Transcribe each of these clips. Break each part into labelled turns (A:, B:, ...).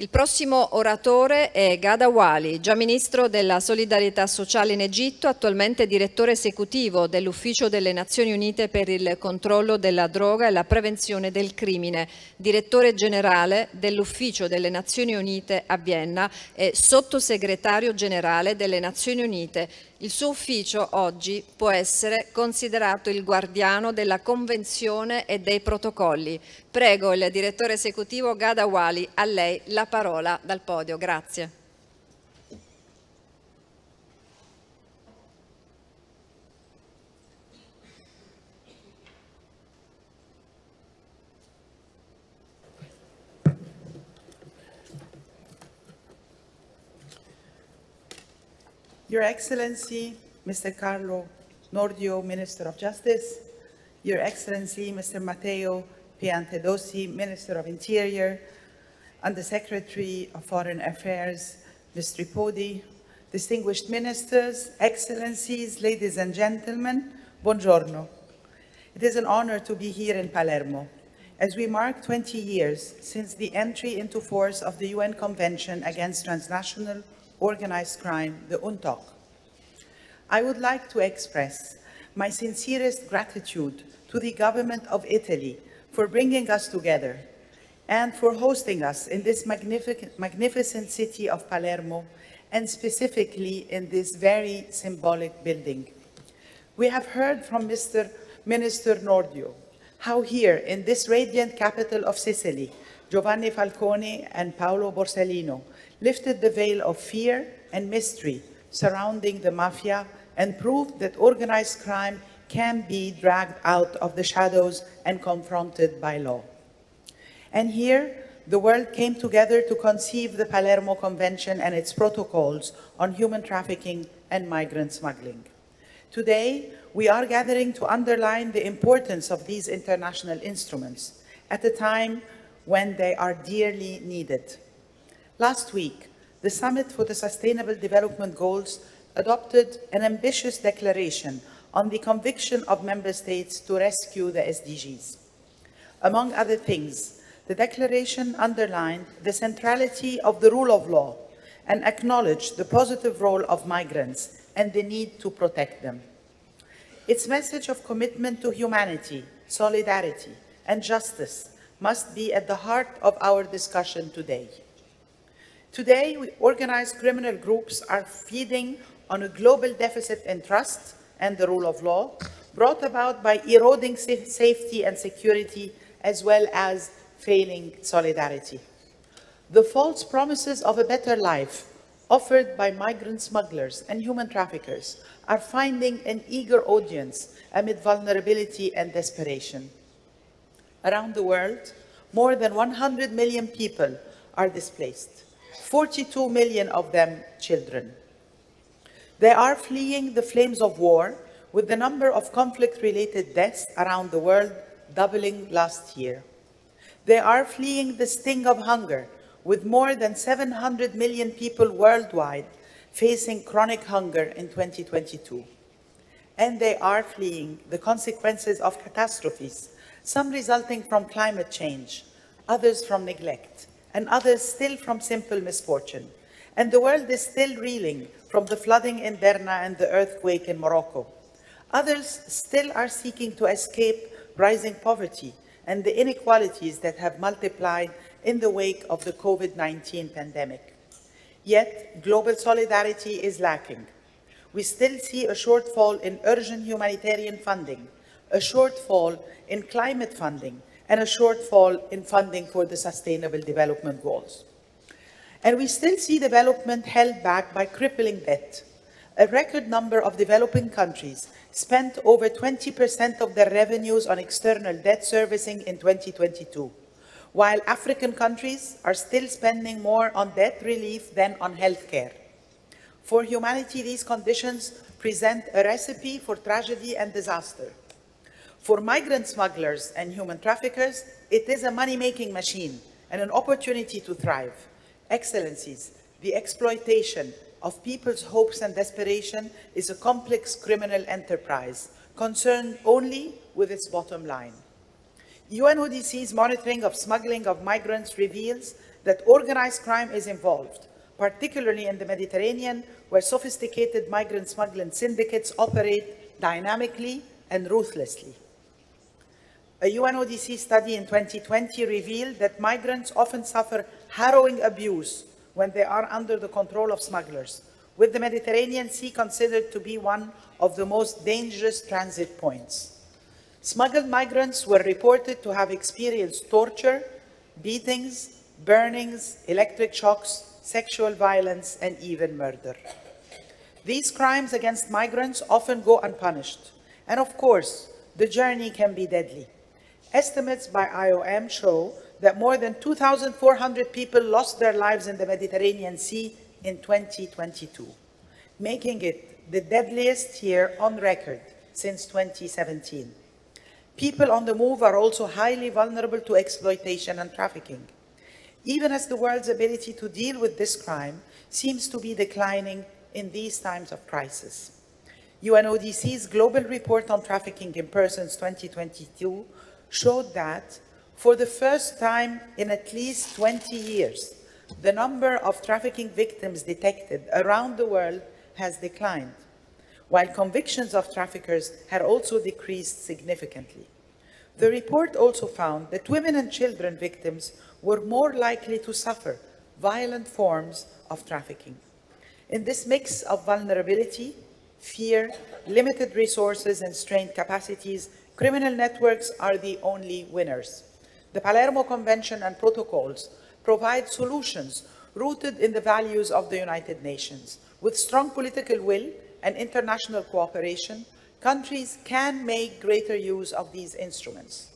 A: Il prossimo oratore è Ghada Waly, già Ministro della Solidarietà Sociale in Egitto, attualmente Direttore Esecutivo dell'Ufficio delle Nazioni Unite per il controllo della droga e la prevenzione del crimine, Direttore Generale dell'Ufficio delle Nazioni Unite a Vienna e Sottosegretario Generale delle Nazioni Unite. Il suo ufficio oggi può essere considerato il guardiano della Convenzione e dei protocolli. Prego il Direttore Esecutivo Ghada Waly, a lei la parola dal podio. Grazie.
B: Your Excellency, Mr. Carlo Nordio, Minister of Justice, Your Excellency, Mr. Matteo Piantedosi, Minister of Interior, Undersecretary of Foreign Affairs, Ms. Tripodi, distinguished ministers, excellencies, ladies and gentlemen, buongiorno. It is an honor to be here in Palermo as we mark 20 years since the entry into force of the UN Convention Against Transnational Organized Crime, the Unodc. I would like to express my sincerest gratitude to the government of Italy for bringing us together and for hosting us in this magnificent city of Palermo, and specifically in this very symbolic building. We have heard from Mr. Minister Nordio how here in this radiant capital of Sicily, Giovanni Falcone and Paolo Borsellino lifted the veil of fear and mystery surrounding the mafia and proved that organized crime can be dragged out of the shadows and confronted by law. And here, the world came together to conceive the Palermo Convention and its protocols on human trafficking and migrant smuggling. Today, we are gathering to underline the importance of these international instruments at a time when they are dearly needed. Last week, the Summit for the Sustainable Development Goals adopted an ambitious declaration on the conviction of member states to rescue the SDGs. Among other things, the declaration underlined the centrality of the rule of law and acknowledged the positive role of migrants and the need to protect them. Its message of commitment to humanity, solidarity, and justice must be at the heart of our discussion today. Today, organized criminal groups are feeding on a global deficit in trust and the rule of law, brought about by eroding safety and security, as well as failing solidarity. The false promises of a better life offered by migrant smugglers and human traffickers are finding an eager audience amid vulnerability and desperation. Around the world, more than 100 million people are displaced, 42 million of them children. They are fleeing the flames of war, with the number of conflict-related deaths around the world doubling last year. They are fleeing the sting of hunger, with more than 700 million people worldwide facing chronic hunger in 2022. And they are fleeing the consequences of catastrophes, some resulting from climate change, others from neglect, and others still from simple misfortune. And the world is still reeling from the flooding in Derna and the earthquake in Morocco. Others still are seeking to escape rising poverty and the inequalities that have multiplied in the wake of the COVID-19 pandemic. Yet, global solidarity is lacking. We still see a shortfall in urgent humanitarian funding, a shortfall in climate funding, and a shortfall in funding for the Sustainable Development Goals. And we still see development held back by crippling debt. A record number of developing countries spent over 20% of their revenues on external debt servicing in 2022, while African countries are still spending more on debt relief than on healthcare. For humanity, these conditions present a recipe for tragedy and disaster. For migrant smugglers and human traffickers, it is a money-making machine and an opportunity to thrive. Excellencies, the exploitation of people's hopes and desperation is a complex criminal enterprise concerned only with its bottom line. UNODC's monitoring of smuggling of migrants reveals that organized crime is involved, particularly in the Mediterranean, where sophisticated migrant smuggling syndicates operate dynamically and ruthlessly. A UNODC study in 2020 revealed that migrants often suffer harrowing abuse when they are under the control of smugglers, with the Mediterranean Sea considered to be one of the most dangerous transit points. Smuggled migrants were reported to have experienced torture, beatings, burnings, electric shocks, sexual violence, and even murder. These crimes against migrants often go unpunished, and of course, the journey can be deadly. Estimates by IOM show that more than 2,400 people lost their lives in the Mediterranean Sea in 2022, making it the deadliest year on record since 2017. People on the move are also highly vulnerable to exploitation and trafficking, even as the world's ability to deal with this crime seems to be declining in these times of crisis. UNODC's Global Report on Trafficking in Persons 2022 showed that, for the first time in at least 20 years, the number of trafficking victims detected around the world has declined, while convictions of traffickers had also decreased significantly. The report also found that women and children victims were more likely to suffer violent forms of trafficking. In this mix of vulnerability, fear, limited resources, and strained capacities, criminal networks are the only winners. The Palermo Convention and protocols provide solutions rooted in the values of the United Nations. With strong political will and international cooperation, countries can make greater use of these instruments.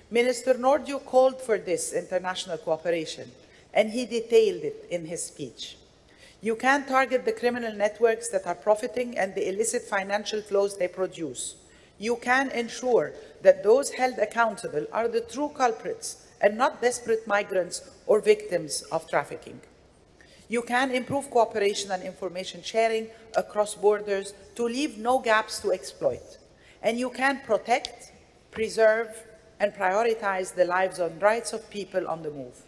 B: Minister Nordio called for this international cooperation, and he detailed it in his speech. You can target the criminal networks that are profiting and the illicit financial flows they produce. You can ensure that those held accountable are the true culprits and not desperate migrants or victims of trafficking. You can improve cooperation and information sharing across borders to leave no gaps to exploit. And you can protect, preserve, and prioritize the lives and rights of people on the move.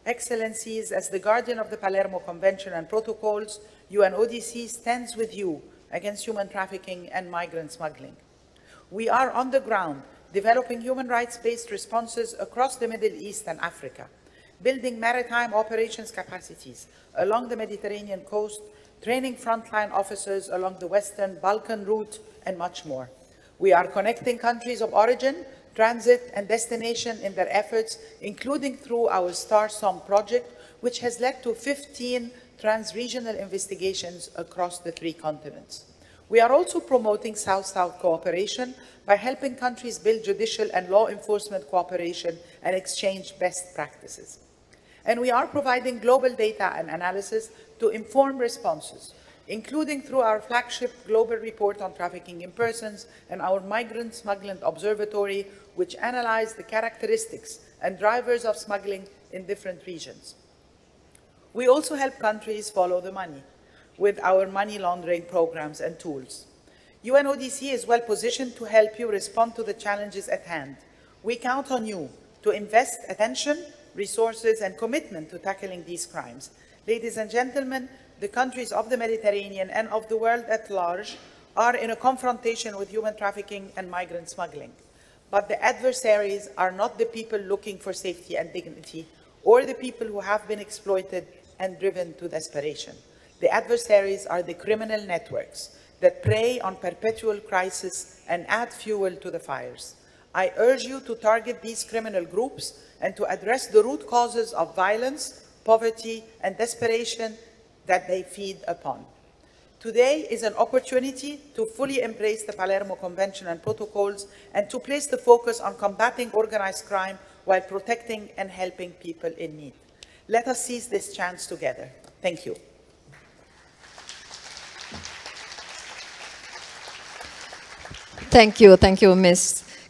B: Excellencies, as the guardian of the Palermo Convention and protocols, UNODC stands with you against human trafficking and migrant smuggling. We are on the ground developing human rights-based responses across the Middle East and Africa, building maritime operations capacities along the Mediterranean coast, training frontline officers along the Western Balkan route, and much more. We are connecting countries of origin, transit, and destination in their efforts, including through our Star Song project, which has led to 15 trans-regional investigations across the 3 continents. We are also promoting South-South cooperation by helping countries build judicial and law enforcement cooperation and exchange best practices. And we are providing global data and analysis to inform responses, including through our flagship Global Report on Trafficking in Persons and our Migrant Smuggling Observatory, which analyze the characteristics and drivers of smuggling in different regions. We also help countries follow the money with our money laundering programs and tools. UNODC is well positioned to help you respond to the challenges at hand. We count on you to invest attention, resources, and commitment to tackling these crimes. Ladies and gentlemen, the countries of the Mediterranean and of the world at large are in a confrontation with human trafficking and migrant smuggling. But the adversaries are not the people looking for safety and dignity, or the people who have been exploited and driven to desperation. The adversaries are the criminal networks that prey on perpetual crisis and add fuel to the fires. I urge you to target these criminal groups and to address the root causes of violence, poverty, and desperation that they feed upon. Today is an opportunity to fully embrace the Palermo Convention and protocols and to place the focus on combating organized crime while protecting and helping people in need. Let us seize this chance together. Thank you.
A: Thank you, Ms.